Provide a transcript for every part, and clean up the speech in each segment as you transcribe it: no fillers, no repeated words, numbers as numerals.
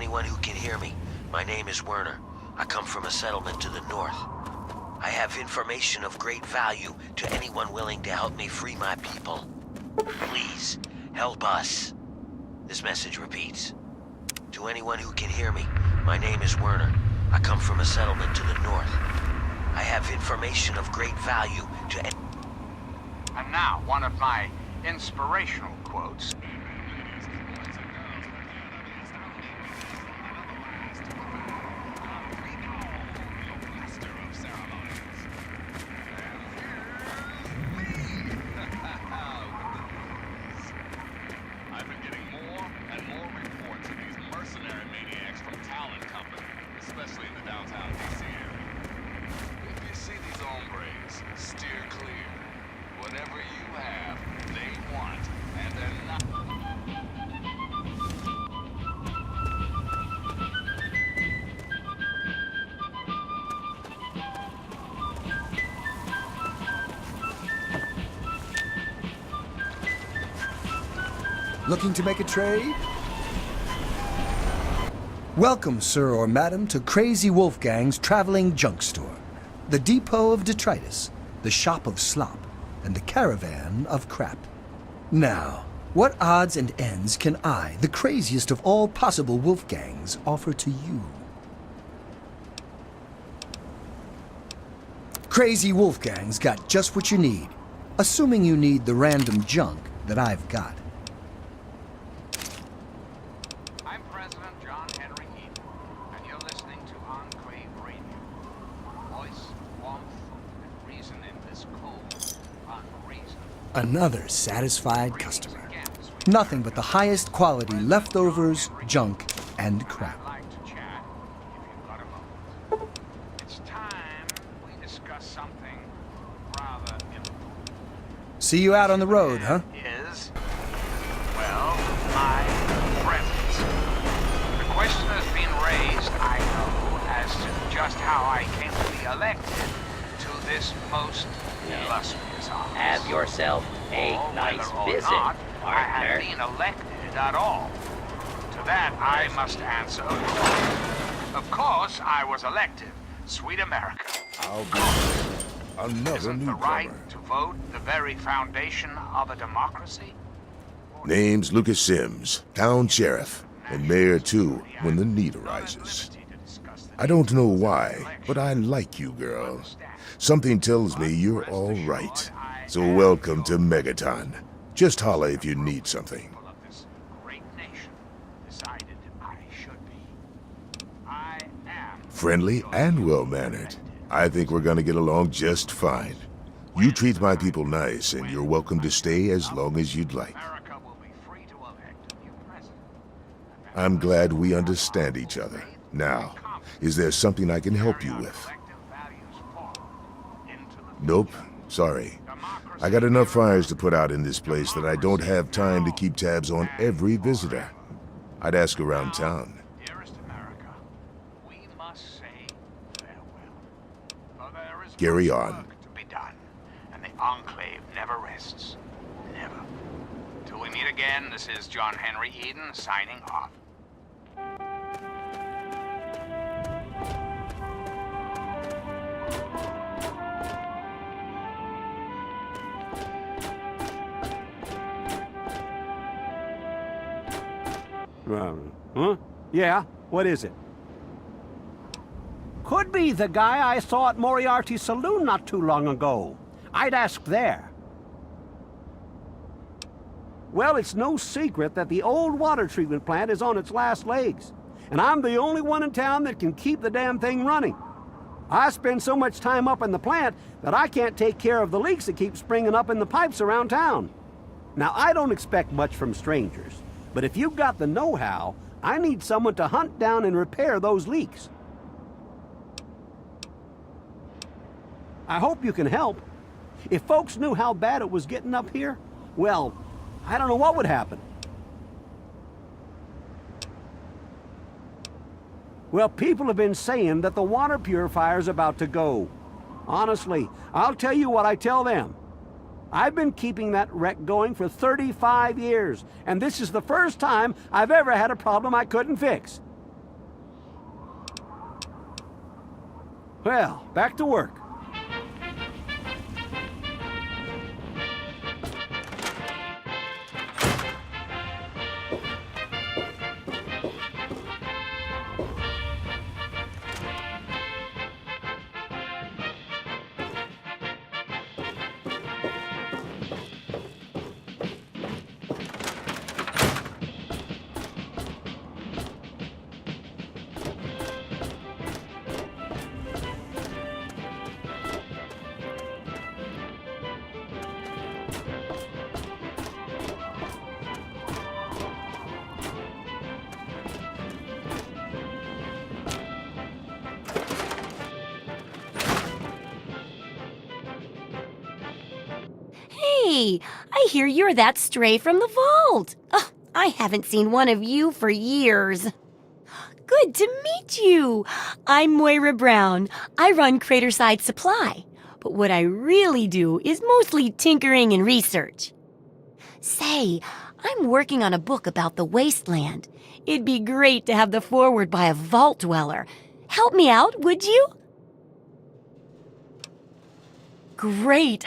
anyone who can hear me, my name is Werner. I come from a settlement to the north. I have information of great value to anyone willing to help me free my people. Please, help us. This message repeats. To anyone who can hear me, my name is Werner. I come from a settlement to the north. I have information of great value to And now, one of my inspirational quotes. I've been getting more and more reports of these mercenary maniacs from Talon Company, especially in the downtown DC area. If you see these hombres, steer clear. Whatever you have, they want, and they're not. Looking to make a trade? Welcome, sir or madam, to Crazy Wolfgang's traveling junk store. The depot of detritus, the shop of slop, and the caravan of crap. Now, what odds and ends can I, the craziest of all possible Wolfgangs, offer to you? Crazy Wolfgang's got just what you need, assuming you need the random junk that I've got. I'm President John Henry Eden, and you're listening to Enclave Radio. Voice, warmth, and reason in this cold, unreasonable. Another satisfied customer. Nothing but the highest quality leftovers, junk, and crap. I'd like to chat, if you've got a moment. It's time we discuss something rather important. See you out on the road, huh? Is, well, my presence. The question has been raised, I know, as to just how I came to be elected to this most illustrious office. Have yourself a Or nice whether or visit, not I had partner. been elected at all. To that I must answer, of course I was elected. Sweet America. I'll be another Isn't the newcomer. right to vote the very foundation of a democracy? Name's Lucas Sims, town sheriff, and mayor too when the need arises. I don't know why, but I like you, girl. Something tells me you're all right. So welcome to Megaton. Just holla if you need something. People of this great nation decided I should be. I am Friendly and well-mannered. I think we're gonna get along just fine. You treat my people nice, and you're welcome to stay as long as you'd like. America will be free to elect a new president. I'm glad we understand each other. Now, is there something I can help you with? Collective values forward into the Nope, sorry. I got enough fires to put out in this place that I don't have time to keep tabs on every visitor. I'd ask around town. Dearest America, we must say farewell. For there is Carry much on. work to be done, and the Enclave never rests. Never. Till we meet again, this is John Henry Eden signing off. Huh? Yeah? What is it? Could be the guy I saw at Moriarty's saloon not too long ago. I'd ask there. Well, it's no secret that the old water treatment plant is on its last legs, and I'm the only one in town that can keep the damn thing running. I spend so much time up in the plant that I can't take care of the leaks that keep springing up in the pipes around town. Now, I don't expect much from strangers, but if you've got the know-how, I need someone to hunt down and repair those leaks. I hope you can help. If folks knew how bad it was getting up here, well, I don't know what would happen. Well, people have been saying that the water purifier's about to go. Honestly, I'll tell you what I tell them. I've been keeping that wreck going for 35 years, and this is the first time I've ever had a problem I couldn't fix. Well, back to work. Hey, I hear you're that stray from the vault. Oh, I haven't seen one of you for years. Good to meet you. I'm Moira Brown. I run Craterside Supply. But what I really do is mostly tinkering and research. Say, I'm working on a book about the wasteland. It'd be great to have the foreword by a vault dweller. Help me out, would you? Great.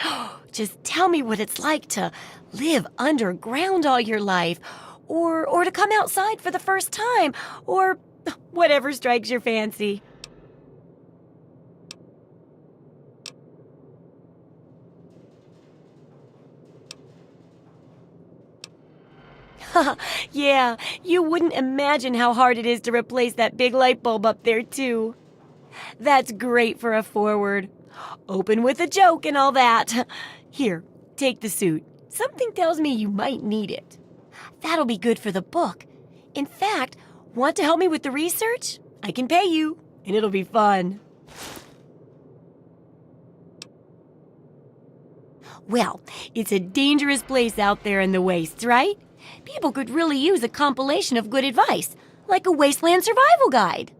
Just tell me what it's like to live underground all your life, or to come outside for the first time, or whatever strikes your fancy. Yeah, you wouldn't imagine how hard it is to replace that big light bulb up there, too. That's great for a foreword. Open with a joke and all that. Here, take the suit. Something tells me you might need it. That'll be good for the book. In fact, want to help me with the research? I can pay you, and it'll be fun. Well, it's a dangerous place out there in the wastes, right? People could really use a compilation of good advice, like a wasteland survival guide.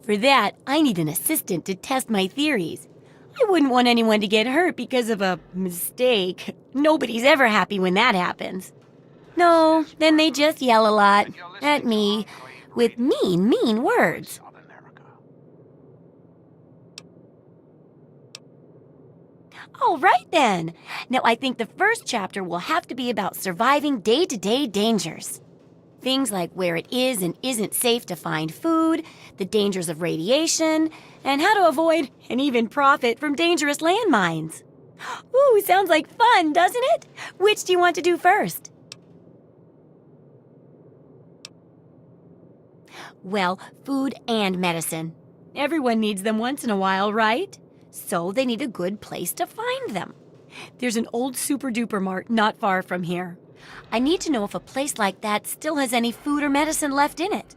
For that, I need an assistant to test my theories. I wouldn't want anyone to get hurt because of a mistake. Nobody's ever happy when that happens. No, then they just yell a lot at me with mean words. All right, then. Now, I think the first chapter will have to be about surviving day-to-day dangers. Things like where it is and isn't safe to find food, the dangers of radiation, and how to avoid and even profit from dangerous landmines. Ooh, sounds like fun, doesn't it? Which do you want to do first? Well, food and medicine. Everyone needs them once in a while, right? So they need a good place to find them. There's an old super-duper mart not far from here. I need to know if a place like that still has any food or medicine left in it.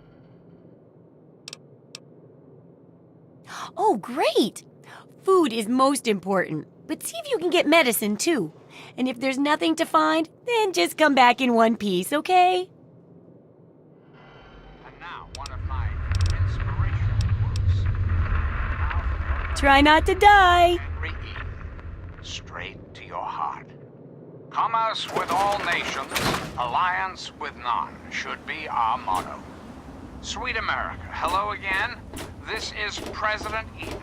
Oh, great! Food is most important, but see if you can get medicine too. And if there's nothing to find, then just come back in one piece, okay? And now, one of my inspirational works. Try not to die. Henry Eden, straight to your heart. Commerce with all nations, alliance with none should be our motto. Sweet America, hello again. This is President Eden.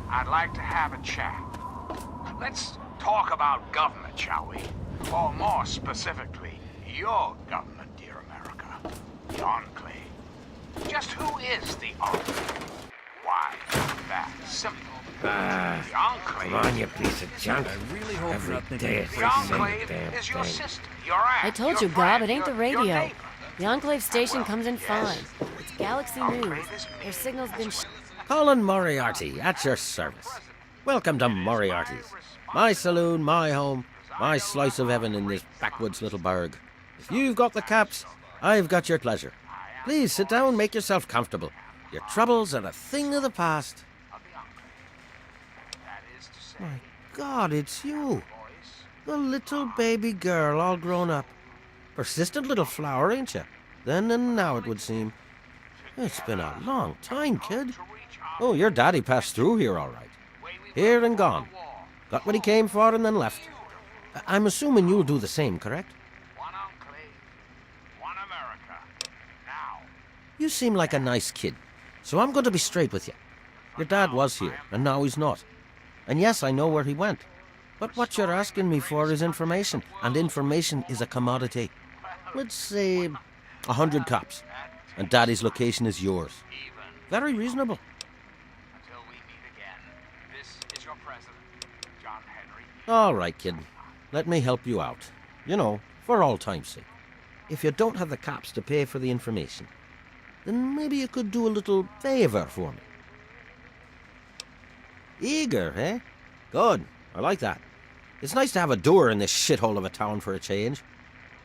I'd like to have a chat. Let's talk about government, shall we? Or more specifically, your government, dear America. The Enclave. Just who is the Enclave? Why, that simple. The Enclave. Come on, you piece of junk. I really hope Every nothing day it's The the same Enclave damn is your thing. sister, your aunt, I told your you, friend, Bob, it ain't the your radio. neighbor. The Enclave station comes in yes. fine. It's Galaxy News. Their signal's been Colin Moriarty, at your service. Welcome to Moriarty's. My saloon, my home, my slice of heaven in this backwoods little burg. If you've got the caps, I've got your pleasure. Please sit down, make yourself comfortable. Your troubles are a thing of the past. My God, it's you. The little baby girl all grown up. Persistent little flower, ain't you? Then and now, it would seem. It's been a long time, kid. Oh, your daddy passed through here all right. Here and gone. Got what he came for and then left. I'm assuming you'll do the same, correct? One Enclave, one America. Now. You seem like a nice kid, so I'm going to be straight with you. Your dad was here, and now he's not. And yes, I know where he went. But what you're asking me for is information, and information is a commodity. Let's say 100 cops, and Daddy's location is yours. Very reasonable. Until we meet again, this is your president, John Henry. All right, kid. Let me help you out. You know, for all time's sake. If you don't have the cops to pay for the information, then maybe you could do a little favor for me. Eager, eh? Good. I like that. It's nice to have a doer in this shithole of a town for a change.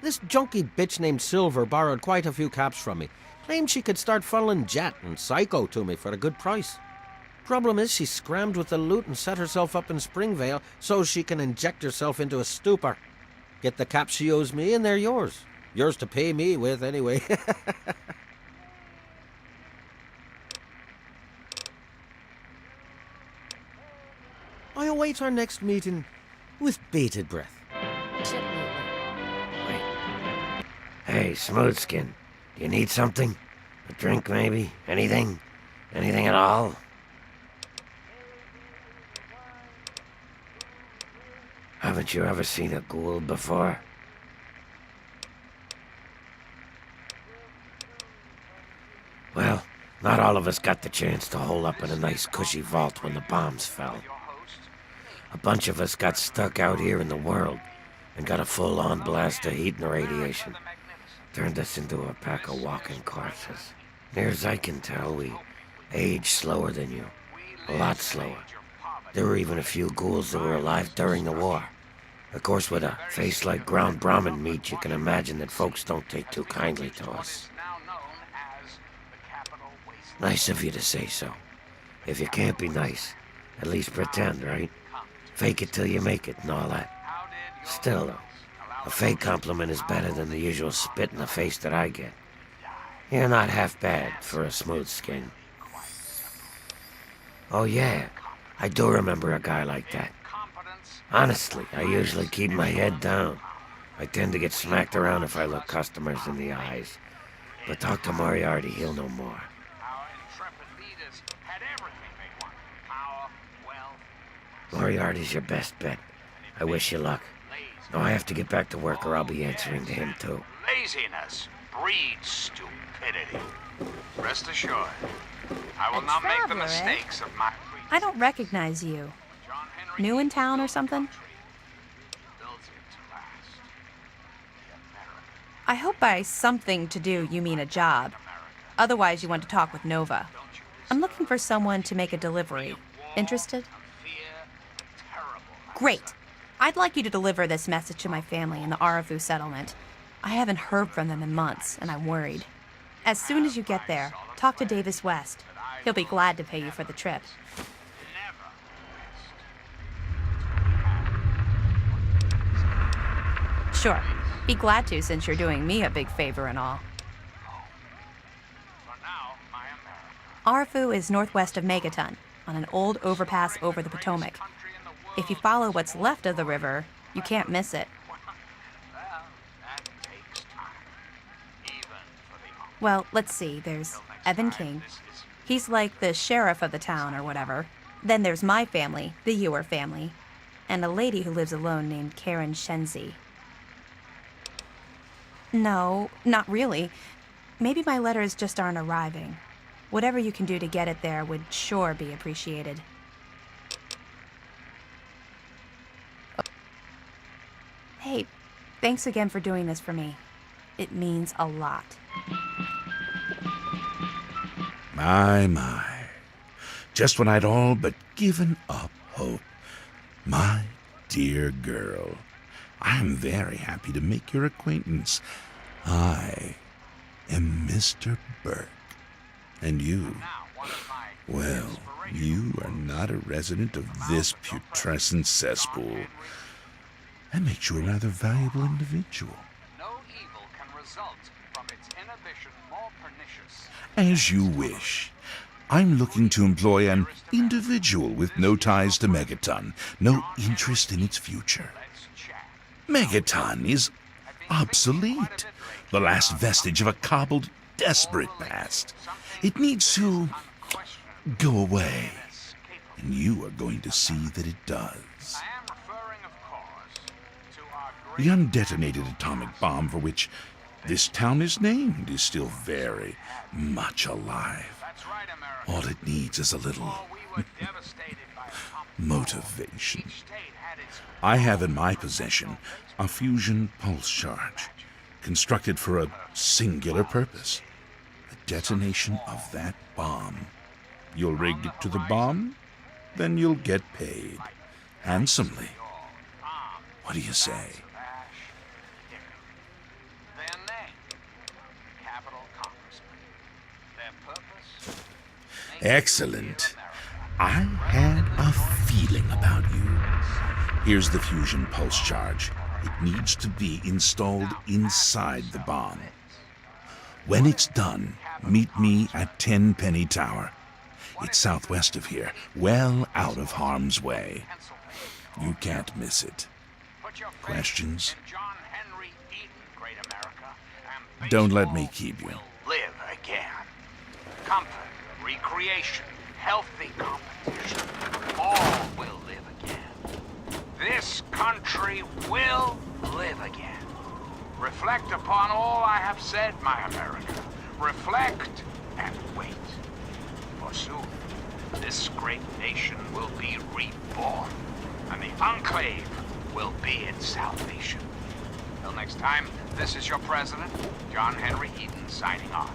This junky bitch named Silver borrowed quite a few caps from me. Claimed she could start funneling Jet and Psycho to me for a good price. Problem is, she scrammed with the loot and set herself up in Springvale so she can inject herself into a stupor. Get the caps she owes me and they're yours. Yours to pay me with, anyway. I await our next meeting with bated breath. Wait. Hey, Smoothskin, do you need something? A drink, maybe? Anything? Anything at all? Haven't you ever seen a ghoul before? Well, not all of us got the chance to hole up in a nice cushy vault when the bombs fell. A bunch of us got stuck out here in the world and got a full-on blast of heat and radiation. Turned us into a pack of walking corpses. Near as I can tell, we age slower than you. A lot slower. There were even a few ghouls that were alive during the war. Of course, with a face like ground Brahmin meat, you can imagine that folks don't take too kindly to us. Nice of you to say so. If you can't be nice, at least pretend, right? Fake it till you make it and all that. Still, though, a fake compliment is better than the usual spit in the face that I get. You're not half bad for a smooth skin. Oh yeah, I do remember a guy like that. Honestly, I usually keep my head down. I tend to get smacked around if I look customers in the eyes. But talk to Moriarty, he'll know more. Moriarty's your best bet. I wish you luck. Now I have to get back to work or I'll be answering to him too. Laziness breeds stupidity. Rest assured, I will not make the traveler, eh? mistakes of my I don't recognize you. New in town or something? I hope by something to do you mean a job. Otherwise, you want to talk with Nova. I'm looking for someone to make a delivery. Interested? Great. I'd like you to deliver this message to my family in the Arafu settlement. I haven't heard from them in months, and I'm worried. As soon as you get there, talk to Davis West. He'll be glad to pay you for the trip. Sure. Be glad to, since you're doing me a big favor and all. Arafu is northwest of Megaton, on an old overpass over the Potomac. If you follow what's left of the river, you can't miss it. Well, let's see. There's Evan King. He's like the sheriff of the town or whatever. Then there's my family, the Ewer family, and a lady who lives alone named Karen Shenzi. No, not really. Maybe my letters just aren't arriving. Whatever you can do to get it there would sure be appreciated. Hey, thanks again for doing this for me. It means a lot. My. Just when I'd all but given up hope. My dear girl, I am very happy to make your acquaintance. I am Mr. Burke. And you, well, you are not a resident of this putrescent cesspool. That makes you a rather valuable individual. No evil can result from its inhibition more pernicious. As you wish. I'm looking to employ an individual with no ties to Megaton, no interest in its future. Megaton is obsolete, the last vestige of a cobbled, desperate past. It needs to go away. and you are going to see that it does. I am referring, of course, to our The great undetonated atomic bomb for which this town is named is still very much alive. That's right, America. All it needs is a little Before we were devastated by atomic motivation. each state had its I have in my possession a fusion pulse charge, constructed for a singular purpose: the detonation of that bomb. You'll rig it to the bomb, then you'll get paid handsomely. What do you say? their name, capital congressman. Their purpose, Excellent. I had a feeling about you. Here's the fusion pulse charge. It needs to be installed inside the bomb. When it's done, meet me at Tenpenny Tower. It's southwest of here, well out of harm's way. You can't miss it. put your faith Questions? in John Henry Eden, great America, and Don't let me baseball keep you. will live again. Comfort, recreation, healthy competition, all will live again. This country will live again. Reflect upon all I have said, my America. Reflect and wait. For soon, this great nation will be reborn, and the Enclave will be its salvation. Till next time, this is your president, John Henry Eden, signing off.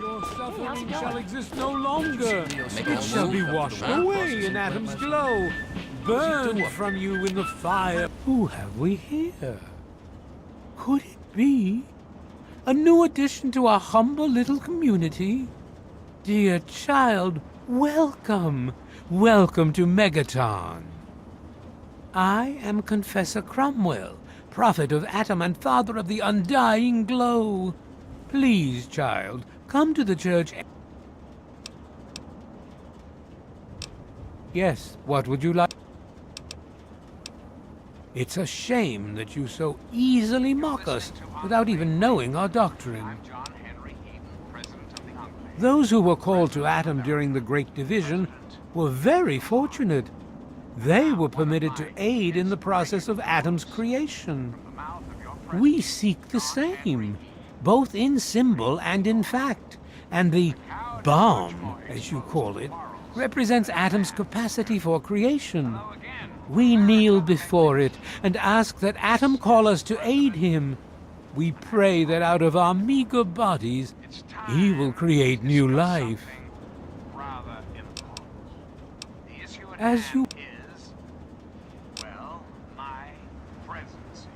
Your suffering shall exist no longer. It shall be washed away in Adam's glow, burned from you in the fire. Who have we here? Could it be a new addition to our humble little community? Dear child, welcome. Welcome to Megaton. I am Confessor Cromwell, prophet of Atom and father of the undying glow. Please, child, come to the church. Yes, what would you like? It's a shame that you so easily mock us without even knowing our doctrine. John Henry Eden, president of the Enclave. Those who were called to Atom during the Great Division were very fortunate. They were permitted to aid in the process of Atom's creation. We seek the same, both in symbol and in fact, and the bomb, as you call it, represents Atom's capacity for creation. We kneel before it and ask that Atom call us to aid him. We pray that out of our meager bodies, he will create new life. Rather important. The issue at As you hand is, well, my presidency.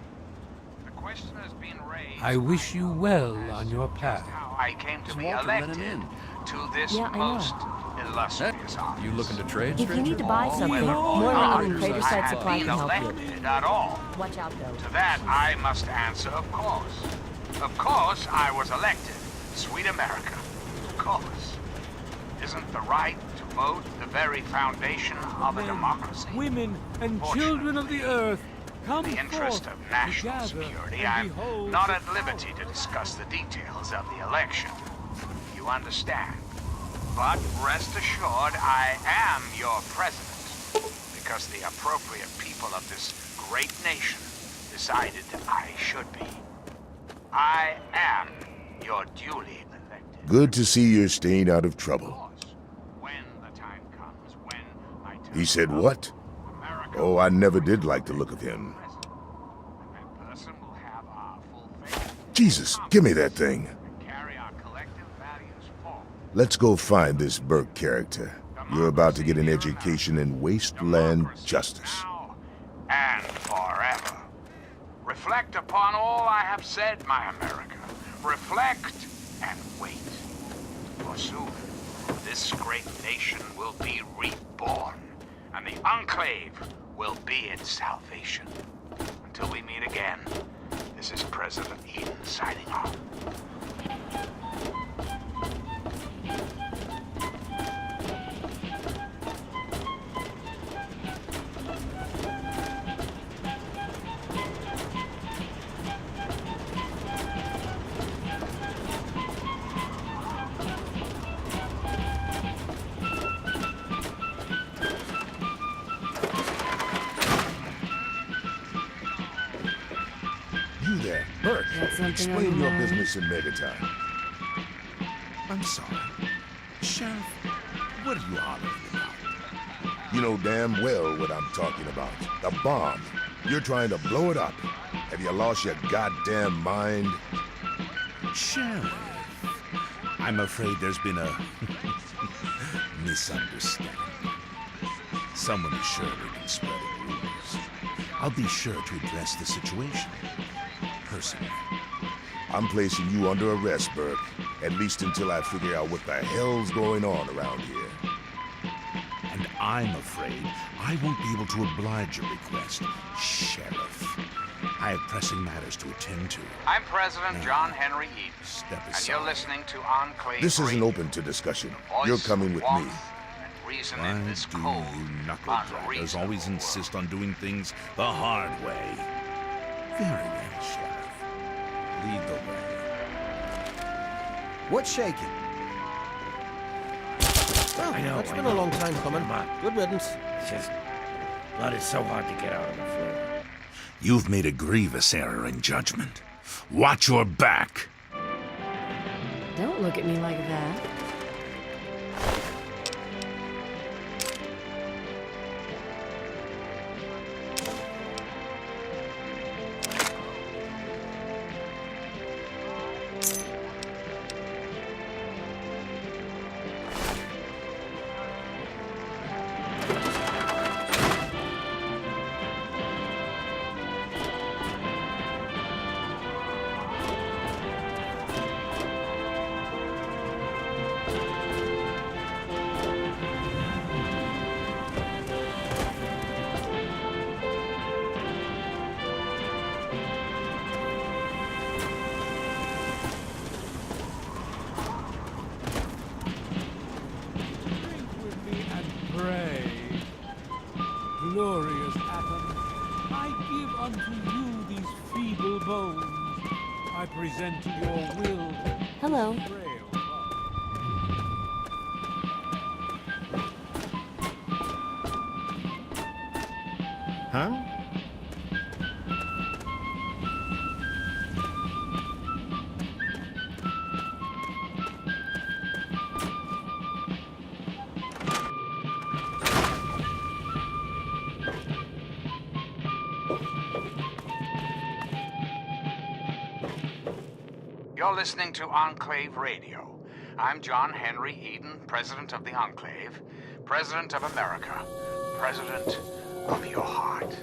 The question has been raised. I wish you well on your path. How I came to be elected to this most illustrious office. You looking to trade, If you need to buy something, Whether Moira or and not Crater I Side have Supply been can help you. elected at all. Watch out, though. To that, I must answer, of course. Of course, I was elected. Sweet America. Of course. Isn't the right to vote the very foundation of a democracy? Women and children of the earth, come In the interest forth of national to gather security, and I'm behold not the at liberty to discuss the details of the election. You understand? But rest assured, I am your president, because the appropriate people of this great nation decided I should be. I am your duly elected. Good to see you're staying out of trouble. When the time comes, when my turn He said comes, what? America Oh, I never did like the look of him. that person will have our full faith Jesus, give me that thing. and carry our collective values forward. Let's go find this Burke character. You're about to get an education in wasteland justice. Now and forever. Reflect upon all I have said, my America. Reflect and wait. For soon, this great nation will be reborn, and the Enclave will be its salvation. Until we meet again, this is President Eden signing off. you there, Bert. Got something Explain on your mind? business in Megatime. I'm sorry. Sheriff, what are you hollering about? You know damn well what I'm talking about. The bomb. You're trying to blow it up. Have you lost your goddamn mind? Sheriff, I'm afraid there's been a misunderstanding. Someone has surely been spreading rumors. I'll be sure to address the situation personally. I'm placing you under arrest, Bert. At least until I figure out what the hell's going on around here. And I'm afraid I won't be able to oblige your request, Sheriff. I have pressing matters to attend to. I'm President John Henry Eden, Step and aside. you're listening to Enclave This isn't Radio. open to discussion. Voice, You're coming with me. warmth, and reason Why in this do cold, you knuckle-draggers always unreasonable insist on doing things the hard way? Very well, Sheriff. Lead the way. What's shaking? Well, I know, that's I been know. a long time coming. Come on. Good riddance. It's just blood is so hard to get out of the floor. You've made a grievous error in judgment. Watch your back. Don't look at me like that. Drink with me and pray. Glorious Atom, I give unto you these feeble bones. I present to your will Hello. frail body. Huh? You're listening to Enclave Radio. I'm John Henry Eden, President of the Enclave, President of America, President of your heart.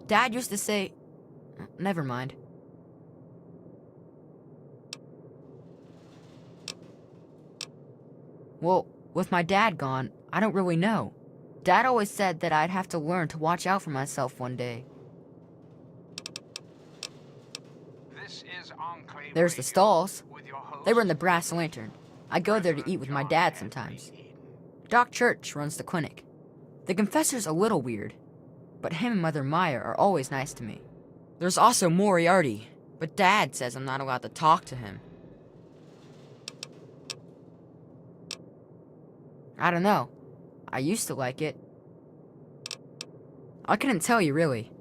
Dad used to say... Never mind. Well, with my dad gone, I don't really know. Dad always said that I'd have to learn to watch out for myself one day. This is Enclave There's the Radio stalls. with your host, They were in the Brass Lantern. I go there to eat with my dad sometimes. Doc Church runs the clinic. The confessor's a little weird, but him and Mother Maya are always nice to me. There's also Moriarty, but Dad says I'm not allowed to talk to him. I don't know. I used to like it. I couldn't tell you, really.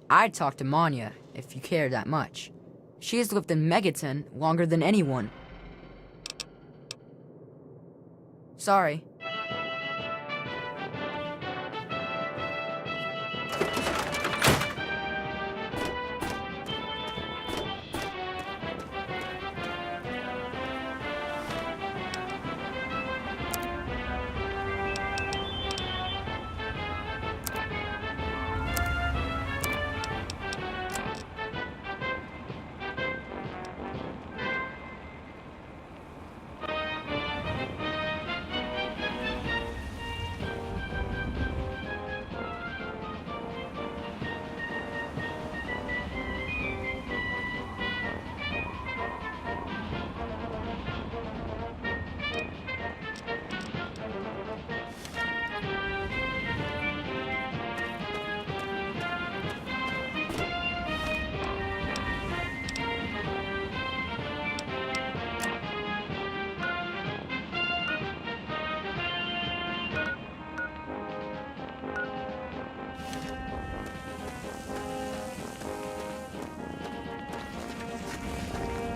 I'd talk to Manya, if you cared that much. She has lived in Megaton longer than anyone. Sorry.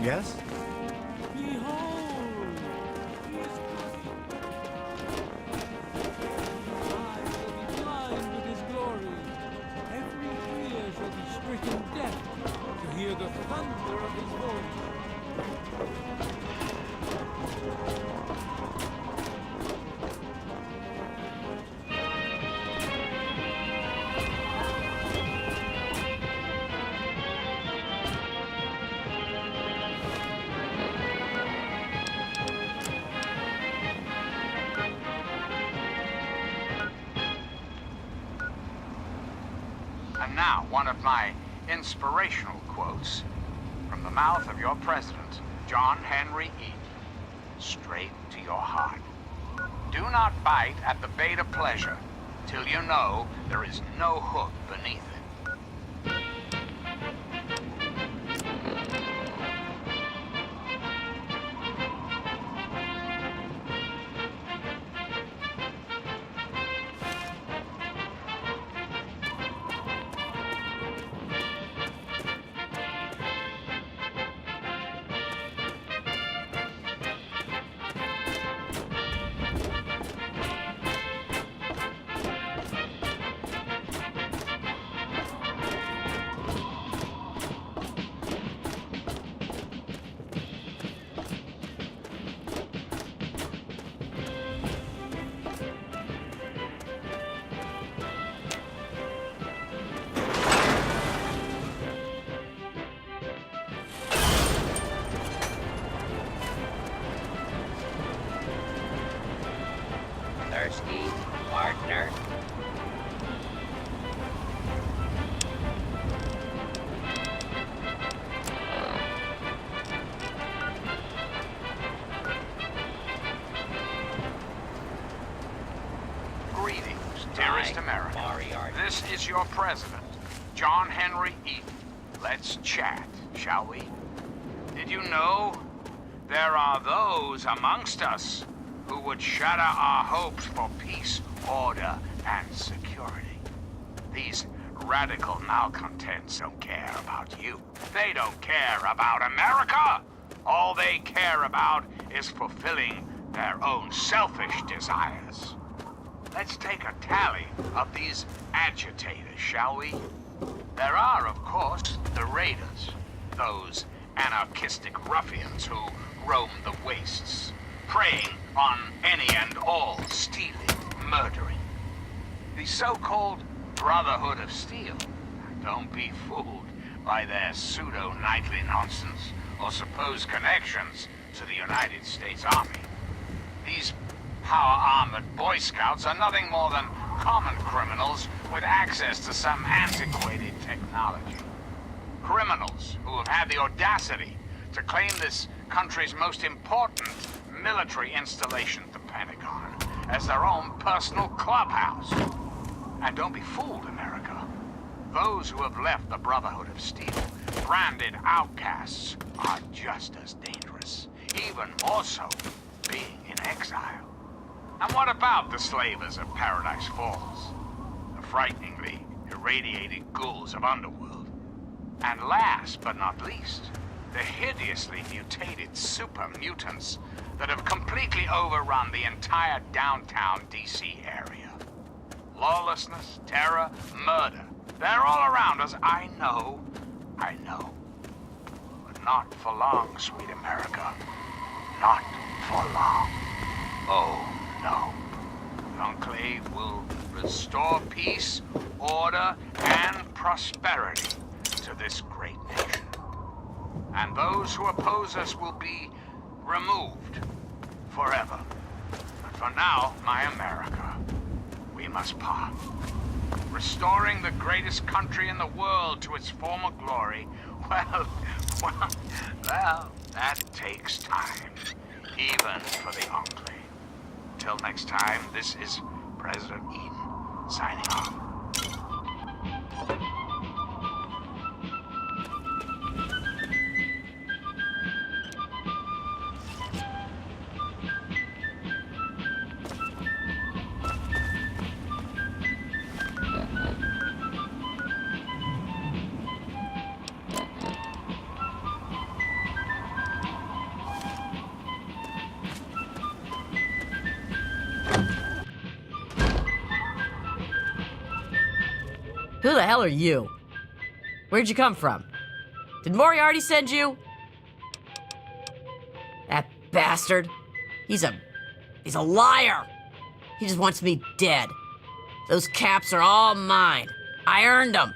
Yes? Behold! He is coming! Eyes shall be blind with his glory. Every ear shall be stricken deaf to hear the thunder of his voice. And now, one of my inspirational quotes from the mouth of your president, John Henry Eaton, straight to your heart. Do not bite at the bait of pleasure till you know there is no hook beneath it. Thirsty, partner. Greetings, dearest America. This is your president, John Henry Eaton. Let's chat, shall we? Did you know there are those amongst us who would shatter our hopes for peace, order, and security? These radical malcontents don't care about you. They don't care about America. All they care about is fulfilling their own selfish desires. Let's take a tally of these agitators, shall we? There are, of course, the raiders, those anarchistic ruffians who roam the wastes, preying on any and all, stealing, murdering. The so-called Brotherhood of Steel. Don't be fooled by their pseudo-knightly nonsense or supposed connections to the United States Army. These power-armored Boy Scouts are nothing more than common criminals with access to some antiquated technology. Criminals who have had the audacity to claim this country's most important military installation, the Pentagon, as their own personal clubhouse. And don't be fooled, America. Those who have left the Brotherhood of Steel, branded outcasts, are just as dangerous, even more so, being in exile. And what about the slavers of Paradise Falls? The frighteningly irradiated ghouls of Underworld. And last but not least, the hideously mutated super mutants that have completely overrun the entire downtown DC area. Lawlessness, terror, murder. They're all around us, I know. But not for long, sweet America. Not for long. Oh, no. The Enclave will restore peace, order, and prosperity to this great nation. And those who oppose us will be removed forever. But for now, my America, we must part. Restoring the greatest country in the world to its former glory, well, that takes time, even for the Enclave. Till next time, this is President Eden, signing off. Who the hell are you? Where'd you come from? Did Moriarty send you? That bastard. He's a liar. He just wants me dead. Those caps are all mine. I earned them.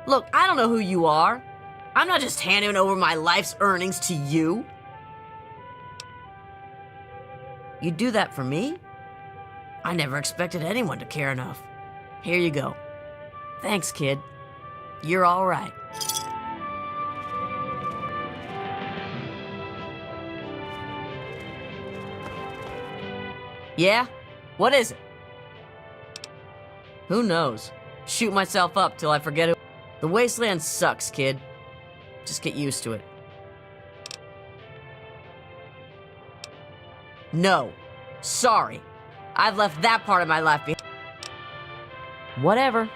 Look, I don't know who you are. I'm not just handing over my life's earnings to you. You do that for me? I never expected anyone to care enough. Here you go. Thanks, kid. You're all right. Yeah? What is it? Who knows? Shoot myself up till I forget who. The wasteland sucks, kid. Just get used to it. No. Sorry. I've left that part of my life behind. Whatever.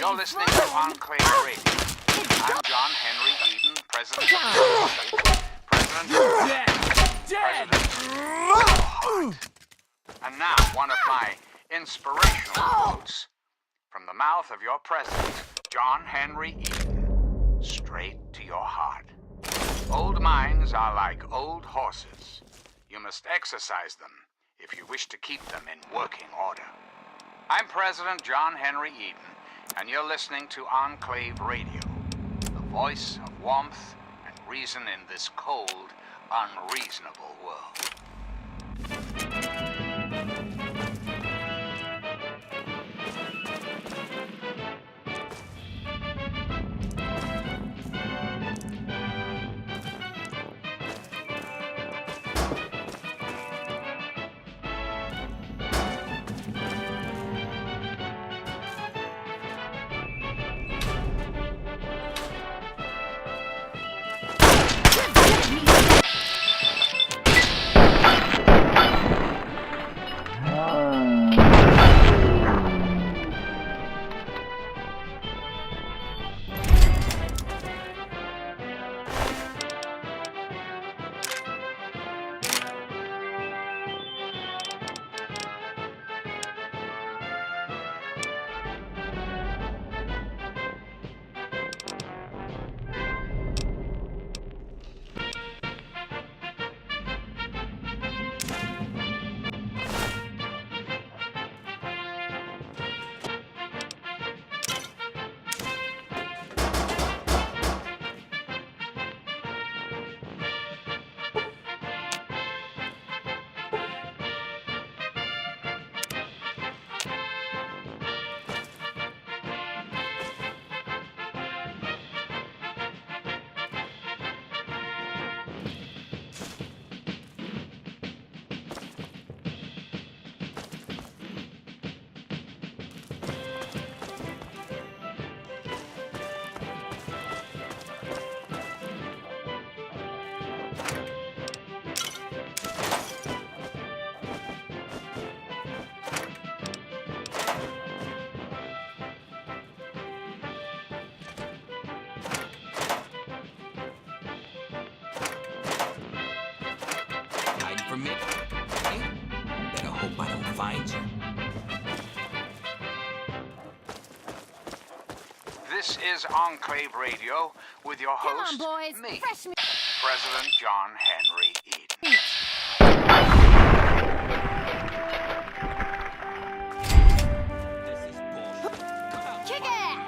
You're listening to Enclave Radio. I'm John Henry Eden, President of the President And now, one of my inspirational quotes from the mouth of your President, John Henry Eden, straight to your heart. Old minds are like old horses. You must exercise them if you wish to keep them in working order. I'm President John Henry Eden, and you're listening to Enclave Radio, the voice of warmth and reason in this cold, unreasonable world. for me? Better hope I don't find you. This is Enclave Radio with your host, me, President John Henry Eden. Kick ass!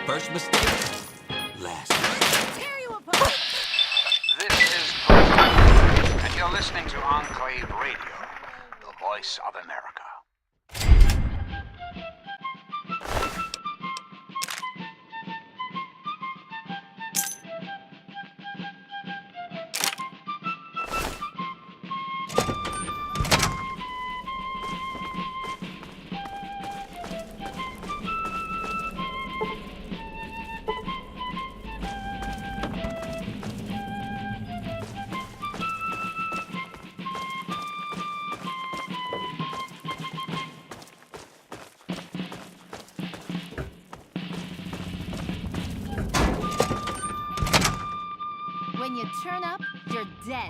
First mistake, last. This is President, and you're listening to Enclave Radio, the voice of America. When you turn up, you're dead.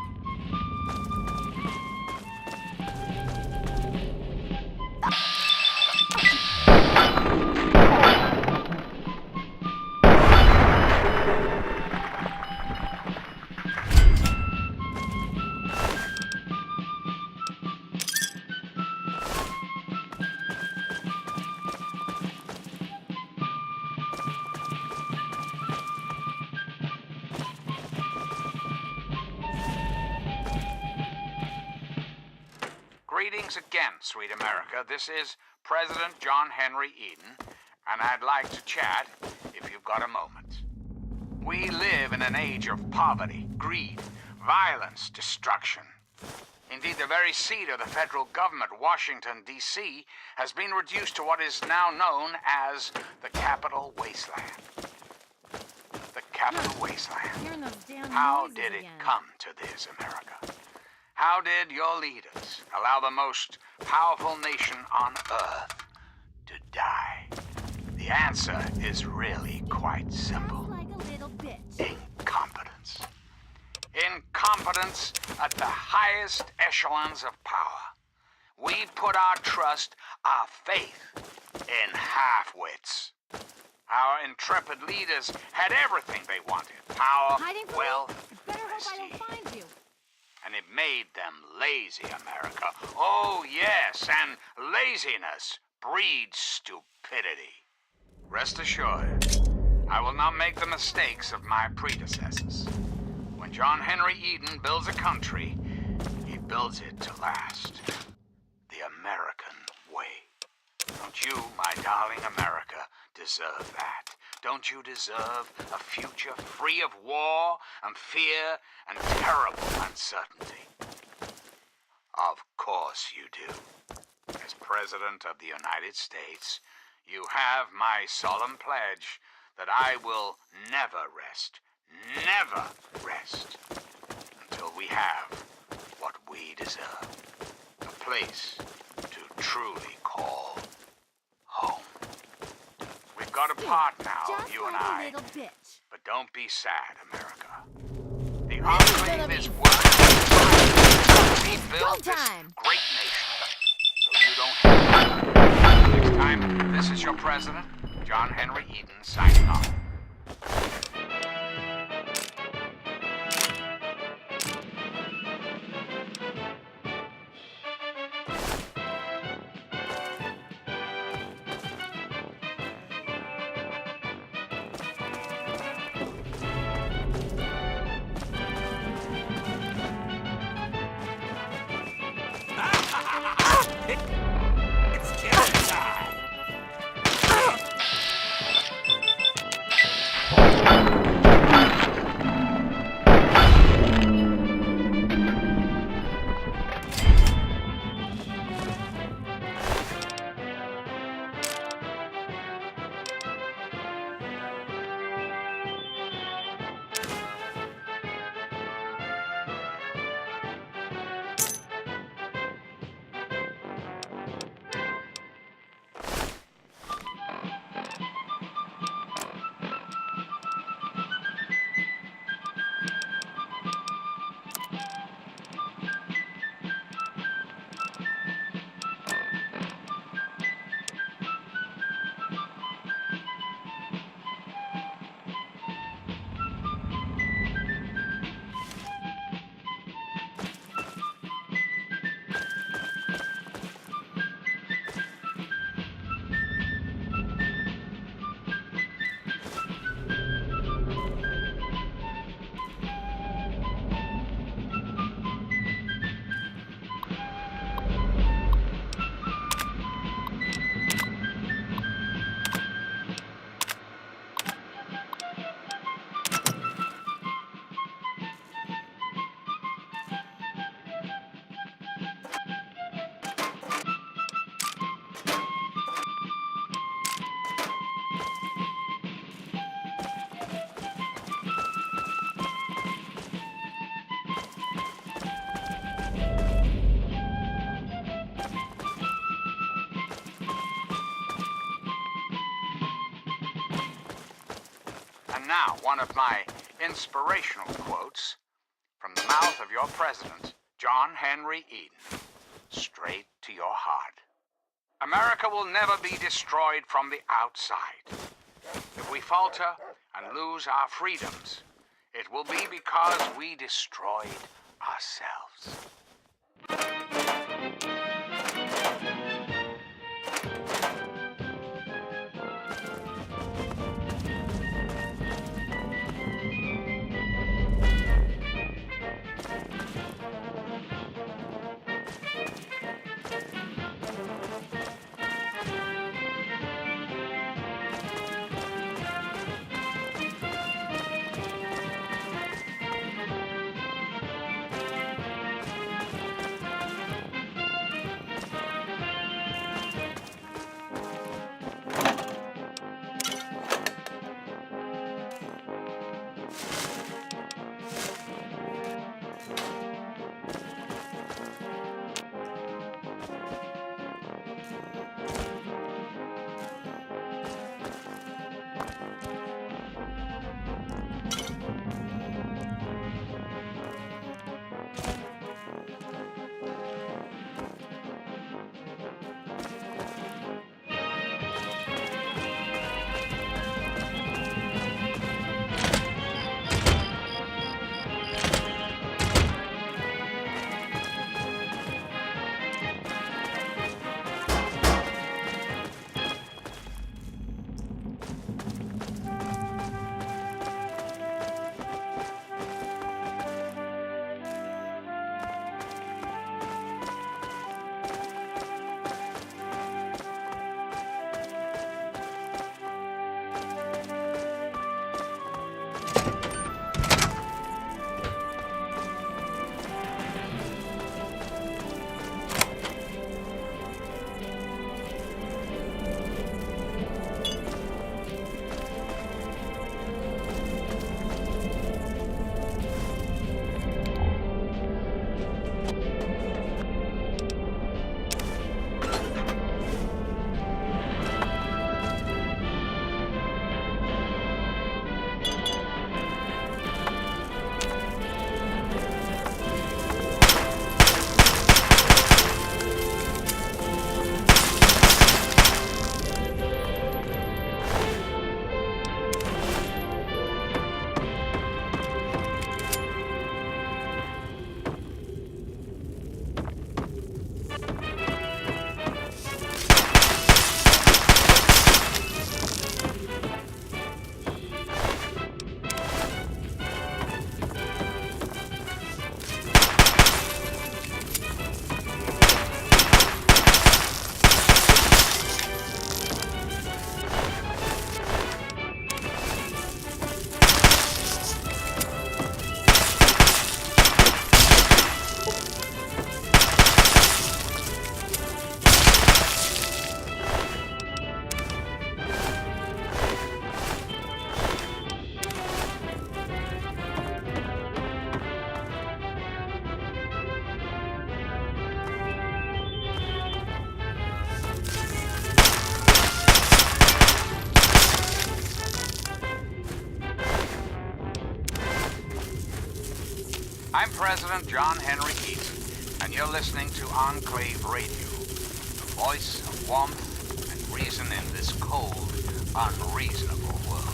Greetings again, sweet America. This is President John Henry Eden, and I'd like to chat if you've got a moment. We live in an age of poverty, greed, violence, destruction. Indeed, the very seat of the federal government, Washington, D.C., has been reduced to what is now known as the Capital Wasteland. The Capital Wasteland. How did it come to this, America? How did your leaders allow the most powerful nation on Earth to die? The answer is really quite simple. Incompetence. Incompetence at the highest echelons of power. We put our trust, our faith, in half-wits. Our intrepid leaders had everything they wanted. Power, Hiding from wealth, me? Better hope I don't prestige. find you. And it made them lazy, America. Oh, yes, and laziness breeds stupidity. Rest assured, I will not make the mistakes of my predecessors. When John Henry Eden builds a country, he builds it to last. The American way. Don't you, my darling America, deserve that? Don't you deserve a future free of war and fear and terrible uncertainty? Of course you do. As President of the United States, you have my solemn pledge that I will never rest, until we have what we deserve. A place to truly call home. We've got a part now, Just you and like a I. little bitch. But don't be sad, America. The This is enclave gonna is be worth It's rebuild go this time. great nation. So you don't have to. Next time, this is your president, John Henry Eden, signing off. It's killing time. And now, one of my inspirational quotes from the mouth of your president, John Henry Eden, straight to your heart. America will never be destroyed from the outside. If we falter and lose our freedoms, it will be because we destroyed ourselves. President John Henry Eaton, and you're listening to Enclave Radio, the voice of warmth and reason in this cold, unreasonable world.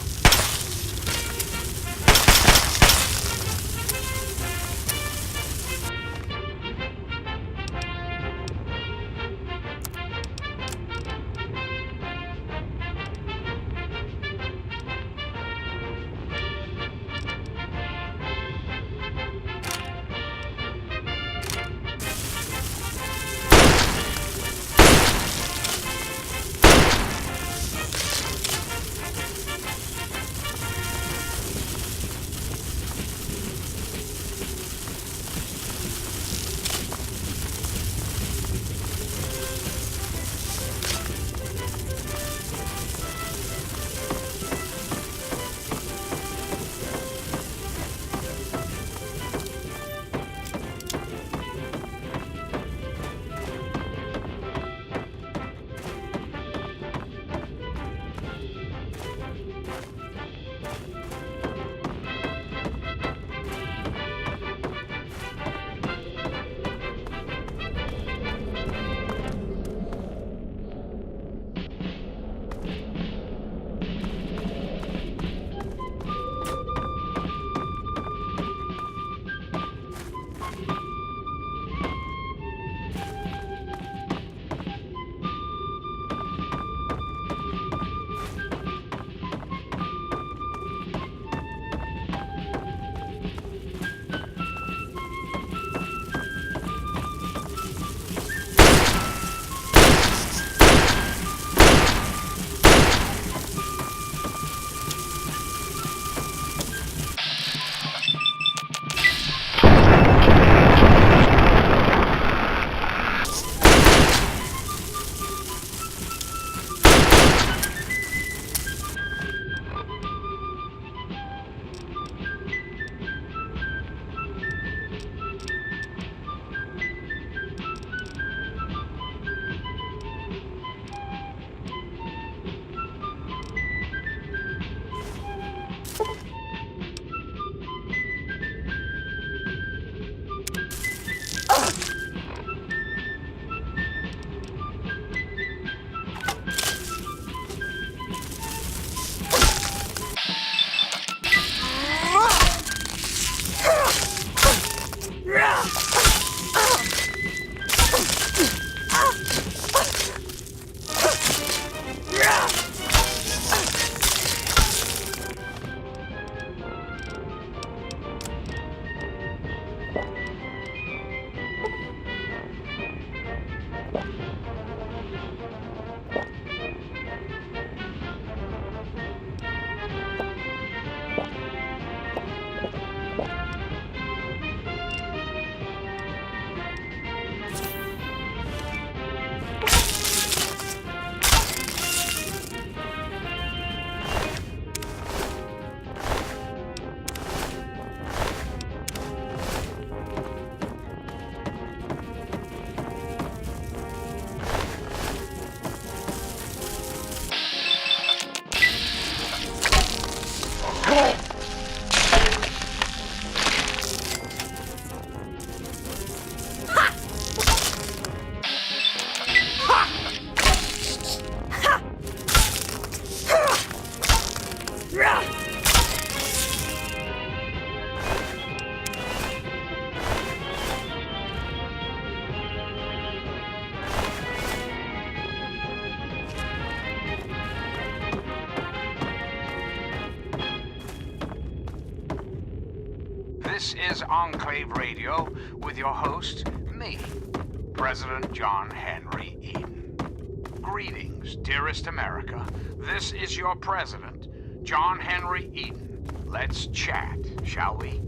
This is Enclave Radio with your host, me, President John Henry Eaton. Greetings, dearest America. This is your president, John Henry Eaton. Let's chat, shall we?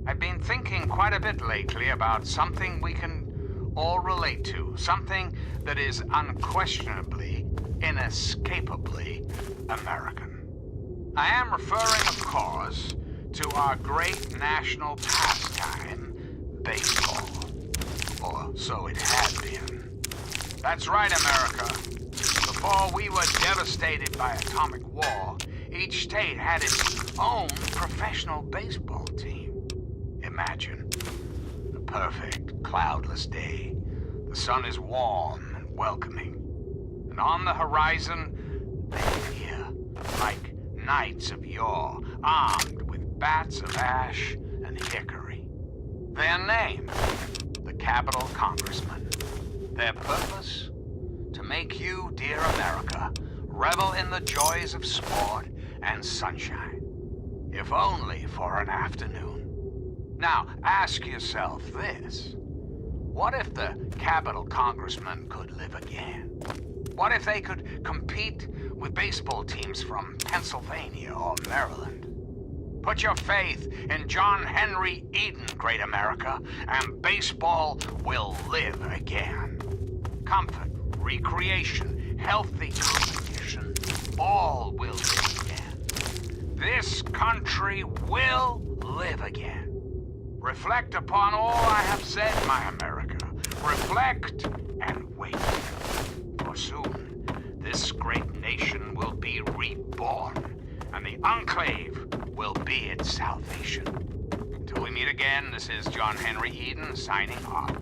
I've been thinking quite a bit lately about something we can all relate to, something that is unquestionably, inescapably American. I am referring, of course, to our great national pastime, baseball. Or so it had been. That's right, America. Before we were devastated by atomic war, each state had its own professional baseball team. Imagine. perfect, cloudless day. The sun is warm and welcoming. And on the horizon, they appear, like knights of yore, armed with bats of ash and hickory. Their name, the Capitol Congressmen. Their purpose? To make you, dear America, revel in the joys of sport and sunshine. If only for an afternoon. Now, ask yourself this. What if the Capitol Congressmen could live again? What if they could compete with baseball teams from Pennsylvania or Maryland? Put your faith in John Henry Eden, great America, and baseball will live again. Comfort, recreation, healthy competition, all will live again. This country will live again. Reflect upon all I have said, my America. Reflect and wait. For soon, this great nation will be reborn, and the Enclave will be its salvation. Until we meet again, this is John Henry Eden signing off.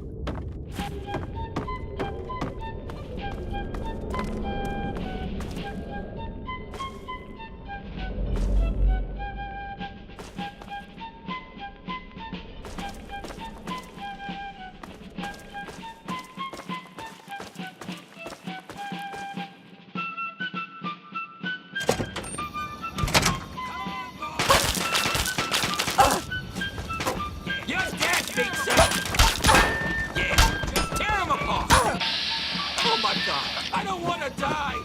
I don't want to die!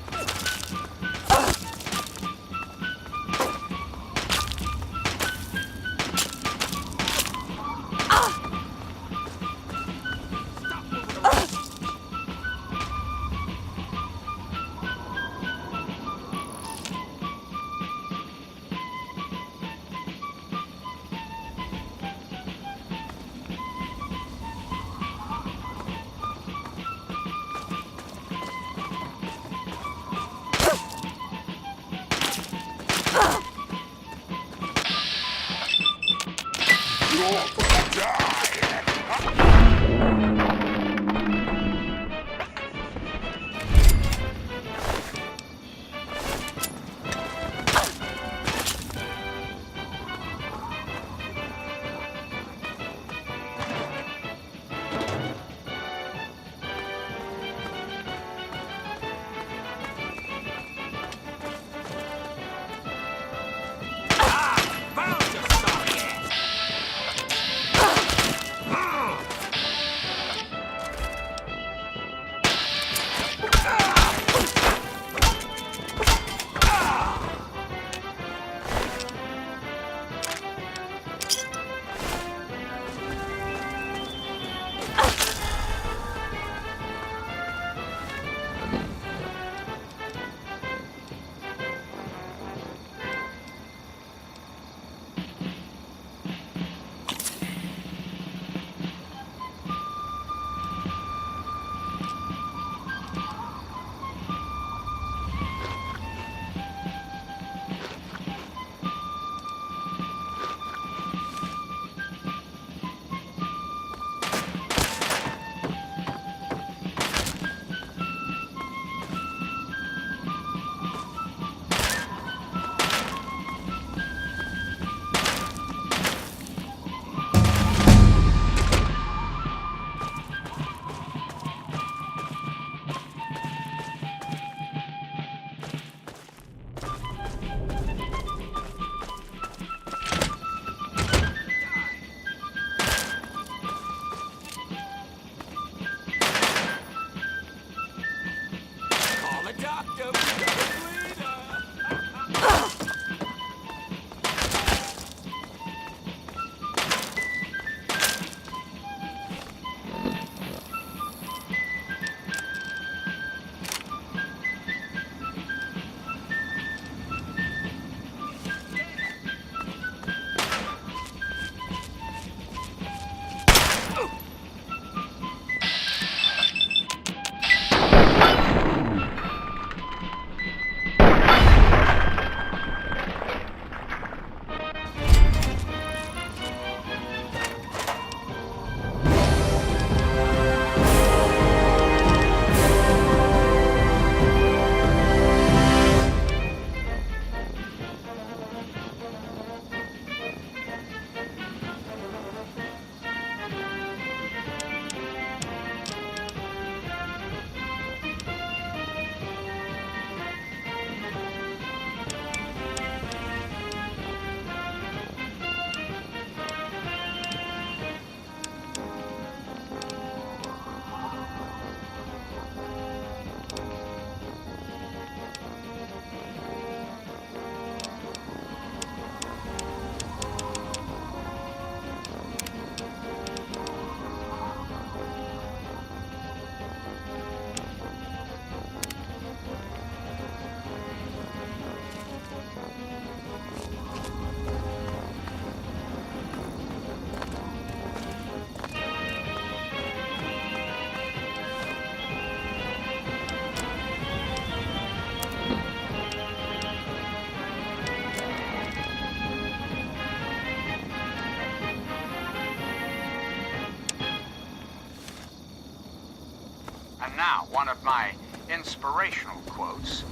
now, one of my inspirational quotes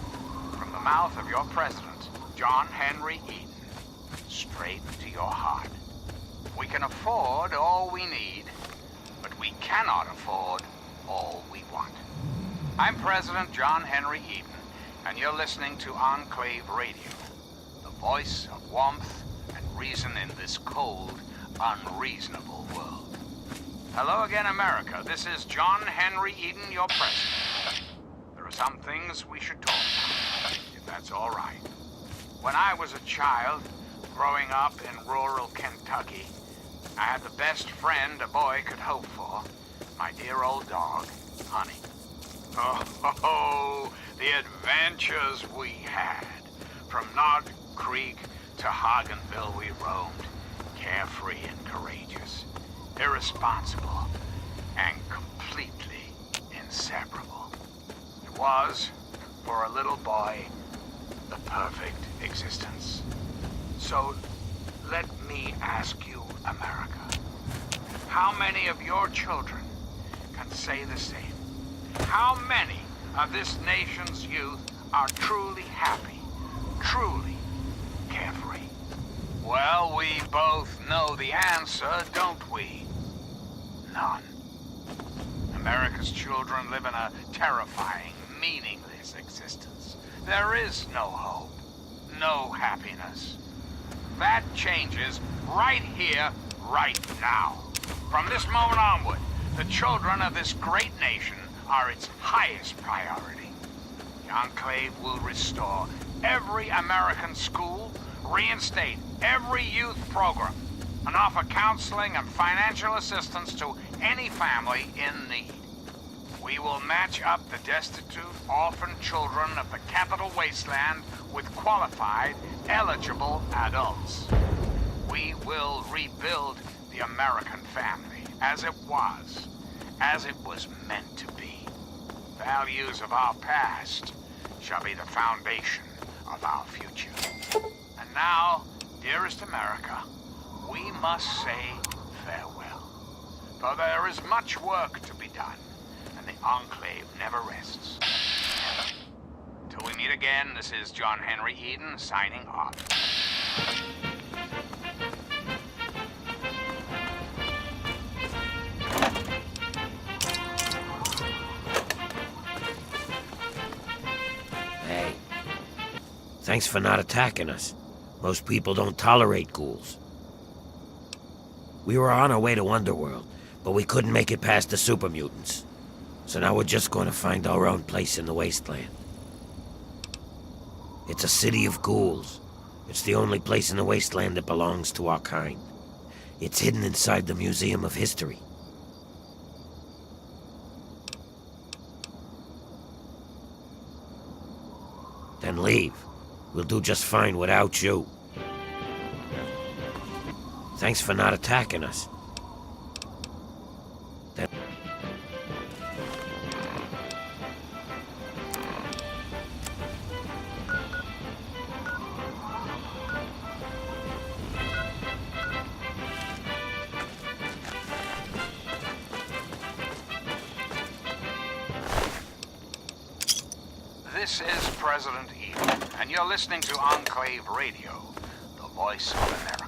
from the mouth of your president, John Henry Eden, straight to your heart. We can afford all we need, but we cannot afford all we want. I'm President John Henry Eden, and you're listening to Enclave Radio, the voice of warmth and reason in this cold, unreasonable world. Hello again, America. This is John Henry Eden, your president. There are some things we should talk about, if that's all right. When I was a child, growing up in rural Kentucky, I had the best friend a boy could hope for, my dear old dog, Honey. Oh, the adventures we had. From Knob Creek to Hagenville we roamed, carefree and courageous, irresponsible, and completely inseparable. It was, for a little boy, the perfect existence. So, let me ask you, America, how many of your children can say the same? How many of this nation's youth are truly happy, truly carefree? Well, we both know the answer, don't we? None. America's children live in a terrifying, meaningless existence. There is no hope, no happiness. That changes right here, right now. From this moment onward, the children of this great nation are its highest priority. The Enclave will restore every American school, reinstate every youth program, and offer counseling and financial assistance to any family in need. We will match up the destitute, orphan children of the capital wasteland with qualified, eligible adults. We will rebuild the American family as it was meant to be. Values of our past shall be the foundation of our future. And now, dearest America, we must say farewell. For there is much work to be done, and the Enclave never rests. Never. Till we meet again, this is John Henry Eden signing off. Hey, thanks for not attacking us. Most people don't tolerate ghouls. We were on our way to Underworld, but we couldn't make it past the super mutants. So now we're just going to find our own place in the wasteland. It's a city of ghouls. It's the only place in the wasteland that belongs to our kind. It's hidden inside the Museum of History. Then leave. We'll do just fine without you. Thanks for not attacking us. Then... This is President Eden, and you're listening to Enclave Radio, the voice of America.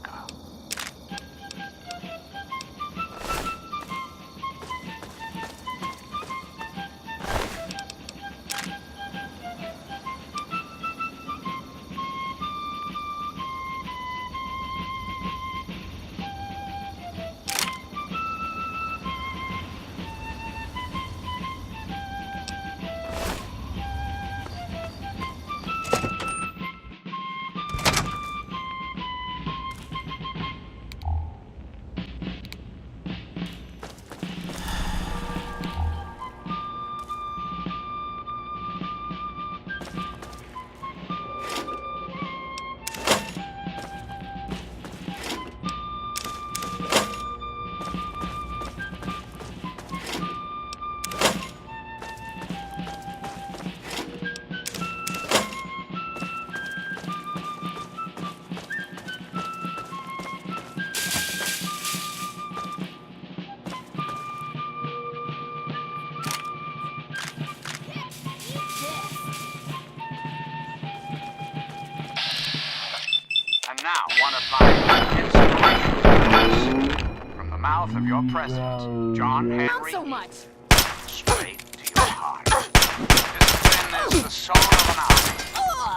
And now, one of my inspirational quotes from the mouth of your president, John Henry so Eaton. much. Straight to your heart. Discipline is the soul of an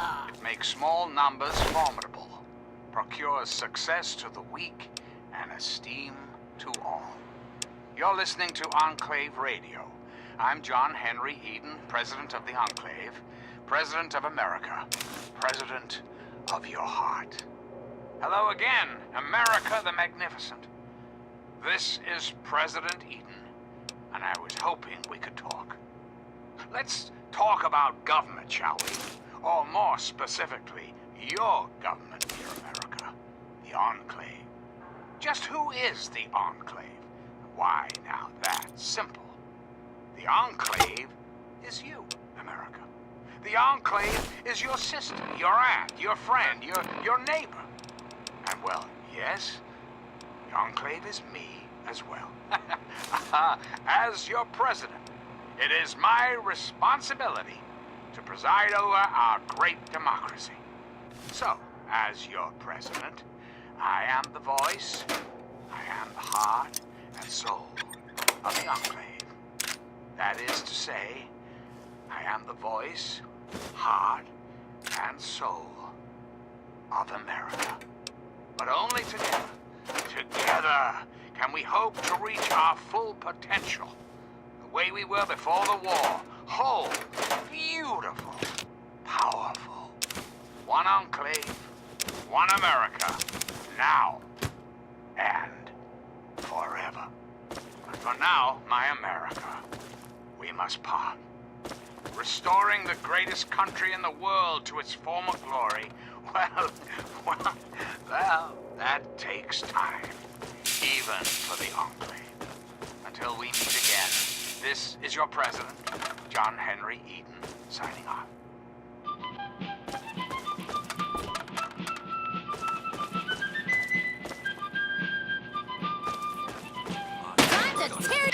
army. It makes small numbers formidable, procures success to the weak, and esteem to all. You're listening to Enclave Radio. I'm John Henry Eaton, President of the Enclave, President of America, President of your heart. Hello again, America the Magnificent. This is President Eaton, and I was hoping we could talk. Let's talk about government, shall we? Or more specifically, your government here, America, the Enclave. Just who is the Enclave? Why, now that's simple. The Enclave is you, America. The Enclave is your sister, your aunt, your friend, your neighbor. And well, yes, the Enclave is me as well. As your president, it is my responsibility to preside over our great democracy. So, as your president, I am the voice, I am the heart and soul of the Enclave. That is to say, I am the voice, heart, and soul of America. But only together can we hope to reach our full potential, the way we were before the war, whole, beautiful, powerful. One Enclave, one America, now and forever. But for now, my America, we must part. Restoring the greatest country in the world to its former glory, well, that takes time, even for the Enclave. Until we meet again, this is your president, John Henry Eaton, signing off. Time to tear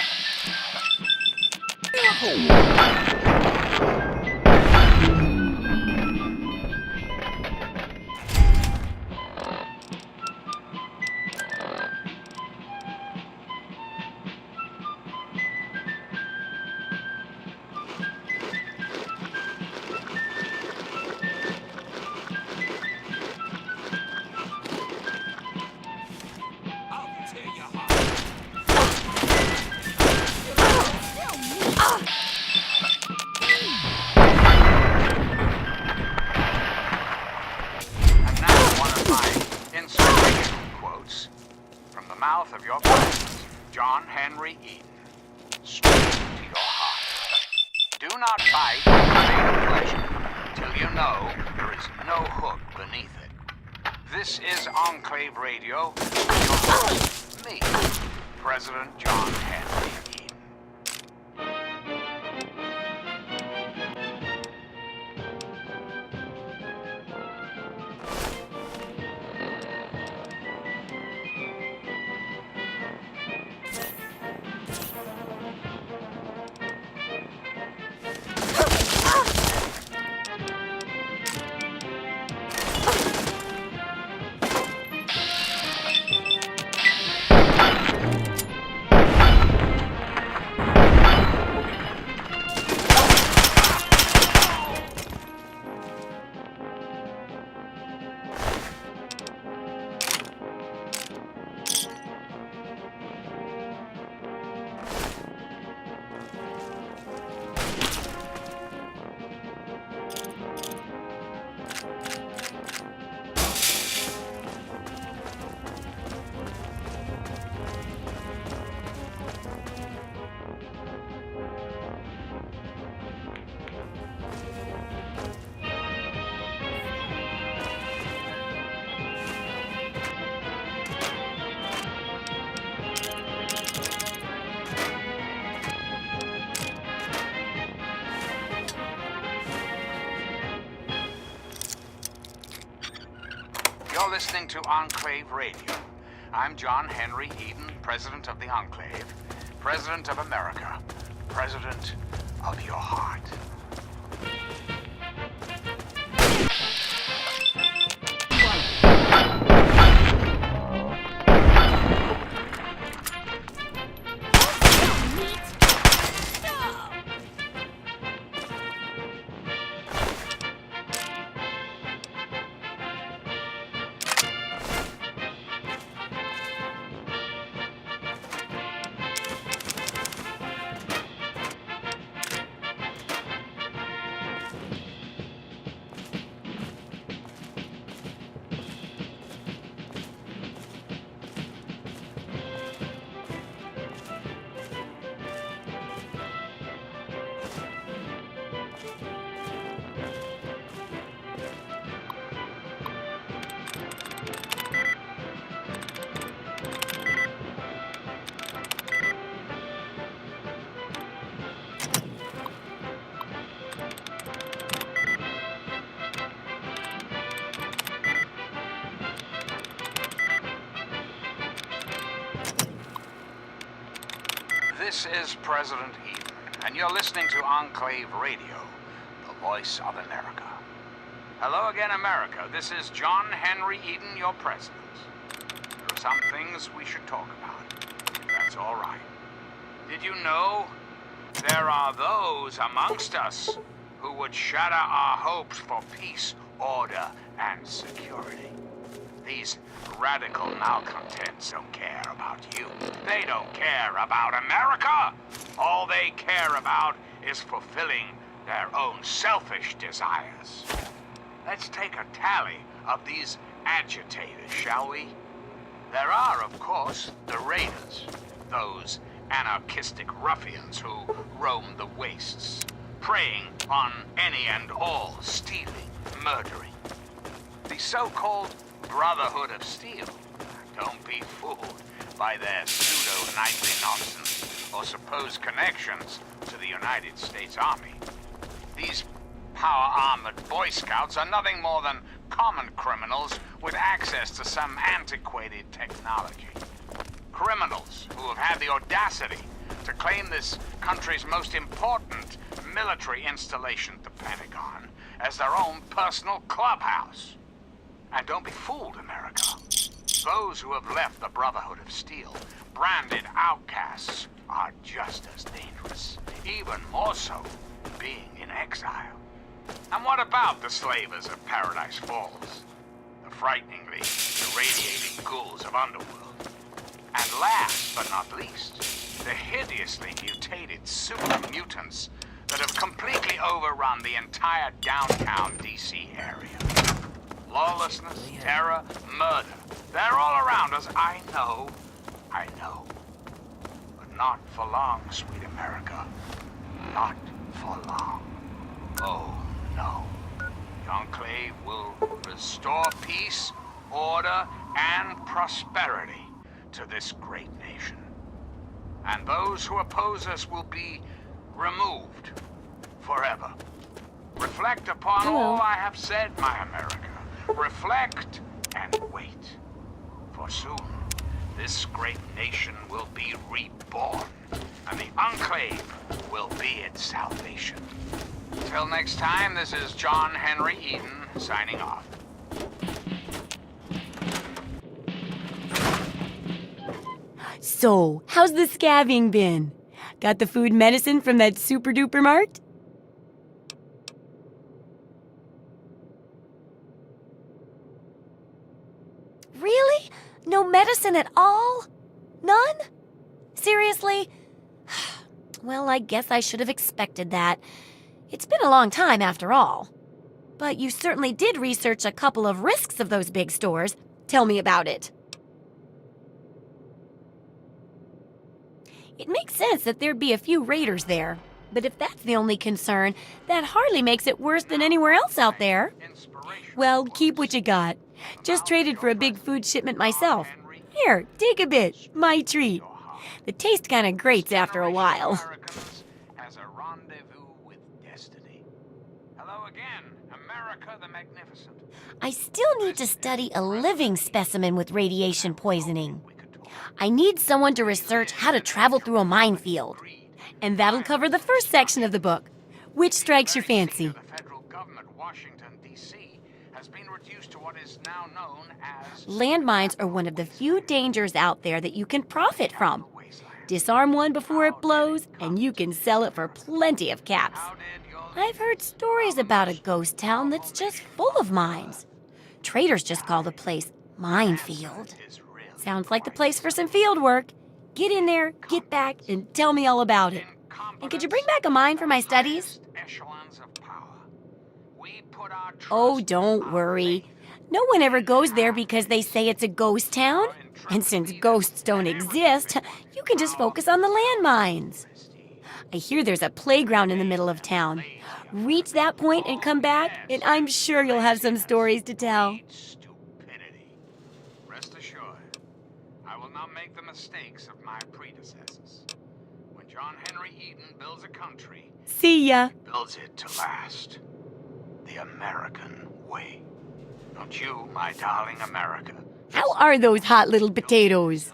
mouth of your president, John Henry Eaton, straight to your heart. Do not bite the pleasure till you know there is no hook beneath it. This is Enclave Radio, your host, me, President John Henry Eaton. You're listening to Enclave Radio. I'm John Henry Eaton, President of the Enclave, President of America, President of your heart. This is President Eden, and you're listening to Enclave Radio, the voice of America. Hello again, America. This is John Henry Eden, your president. There are some things we should talk about, if that's all right. Did you know there are those amongst us who would shatter our hopes for peace, order, and security? These radical malcontents don't care about you. They don't care about America. All they care about is fulfilling their own selfish desires. Let's take a tally of these agitators, shall we? There are, of course, the raiders, those anarchistic ruffians who roam the wastes, preying on any and all, stealing, murdering. The so-called Brotherhood of Steel. Don't be fooled by their pseudo-knightly nonsense or supposed connections to the United States Army. These power-armored Boy Scouts are nothing more than common criminals with access to some antiquated technology. Criminals who have had the audacity to claim this country's most important military installation, the Pentagon, as their own personal clubhouse. And don't be fooled, America. Those who have left the Brotherhood of Steel, branded outcasts, are just as dangerous, even more so, being in exile. And what about the slavers of Paradise Falls? The frighteningly irradiating ghouls of Underworld? And last but not least, the hideously mutated super mutants that have completely overrun the entire downtown DC area. Lawlessness, terror, murder. They're all around us. I know. But not for long, sweet America. Not for long. Oh, no. The Enclave will restore peace, order, and prosperity to this great nation. And those who oppose us will be removed forever. Reflect upon all I have said, my America. Reflect and wait. For soon, this great nation will be reborn, and the Enclave will be its salvation. Till next time, this is John Henry Eden, signing off. So, how's the scabbing been? Got the food medicine from that super-duper mart? Really? No medicine at all? None? Seriously? Well, I guess I should have expected that. It's been a long time after all. But you certainly did research a couple of risks of those big stores. Tell me about it. It makes sense that there'd be a few raiders there. But if that's the only concern, that hardly makes it worse than anywhere else out there. Well, keep what you got. Just traded for a big food shipment myself. Here, take a bit. My treat. The taste kind of grates after a while. As a rendezvous with destiny. Hello again, America the Magnificent. I still need to study a living specimen with radiation poisoning. I need someone to research how to travel through a minefield. And that'll cover the first section of the book. Which strikes your fancy? The federal government, Washington, D.C., has been reduced to what is now known as... Landmines are one of the few dangers out there that you can profit from. Disarm one before it blows, and you can sell it for plenty of caps. I've heard stories about a ghost town that's just full of mines. Traders just call the place Minefield. Sounds like the place for some field work. Get in there, get back, and tell me all about it. And could you bring back a mine for my studies? Oh, don't worry. No one ever goes there because they say it's a ghost town. And since ghosts don't exist, you can just focus on the landmines. I hear there's a playground in the middle of town. Reach that point and come back, and I'm sure you'll have some stories to tell. Rest assured, I will not make the mistakes of my predecessors. When John Henry Eden builds a country, See ya. he builds it to last. The American way. Don't you, my darling America? How are those hot little potatoes?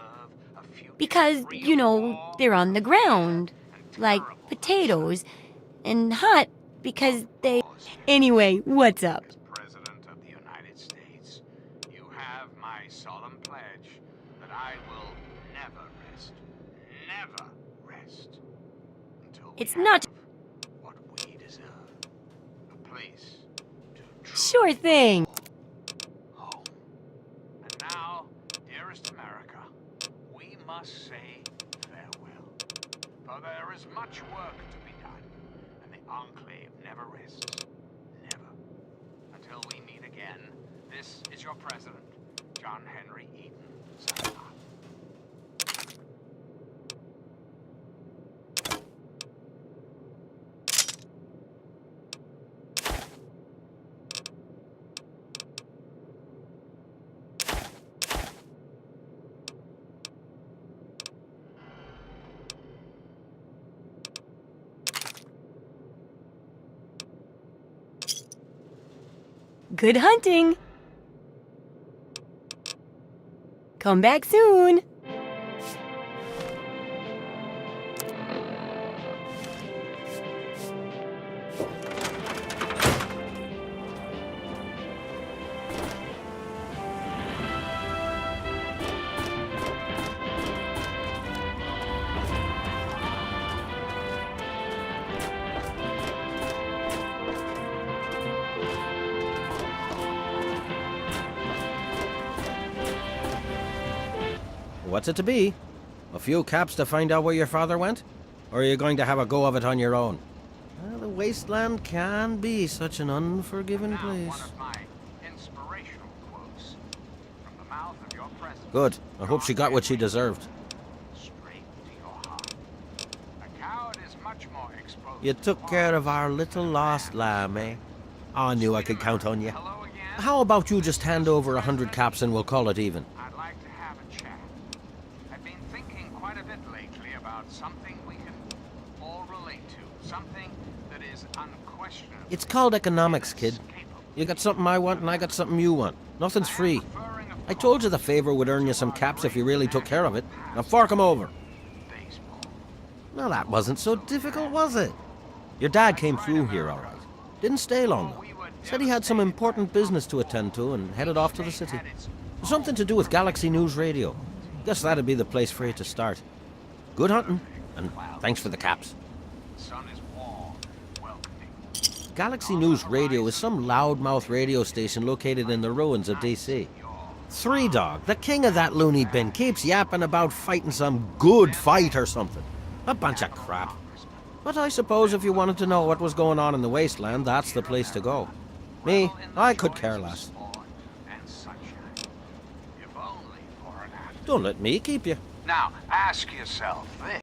A future Because, you know, they're on the ground, like potatoes, and hot because they... Anyway, what's up? President of the United States, you have my solemn pledge that I will never rest, until we It's not... have what we deserve. A place to Sure thing. home. And now, dearest America, we must say farewell. For there is much work to be done, and the Enclave never rests. Never. Until we meet again, this is your president, John Henry Eden. Sayonara. Good hunting. Come back soon. What's it to be? A few caps to find out where your father went? Or are you going to have a go of it on your own? Well, the wasteland can be such an unforgiving place. One of my inspirational quotes from the mouth of your president. Good. I hope she got what she deserved. Straight to your heart. A coward is much more exposed. You took care of our little lost lamb, eh? I knew I could count on you. How about you just hand over 100 caps and we'll call it even? I'd like to have a chat. I've been thinking quite a bit lately about something we can all relate to. Something that is unquestionable. It's called economics, kid. You got something I want and I got something you want. Nothing's free. I told you the favor would earn you some caps if you really took care of it. Now fork 'em over. Well, that wasn't so difficult, was it? Your dad came through here all right. Didn't stay long, though. Said he had some important business to attend to and headed off to the city. Something to do with Galaxy News Radio. Guess that'd be the place for you to start. Good hunting, and thanks for the caps. Galaxy News Radio is some loudmouth radio station located in the ruins of D.C. Three Dog, the king of that loony bin, keeps yapping about fighting some good fight or something. A bunch of crap. But I suppose if you wanted to know what was going on in the wasteland, that's the place to go. Me, I could care less. Don't let me keep you. Now, ask yourself this.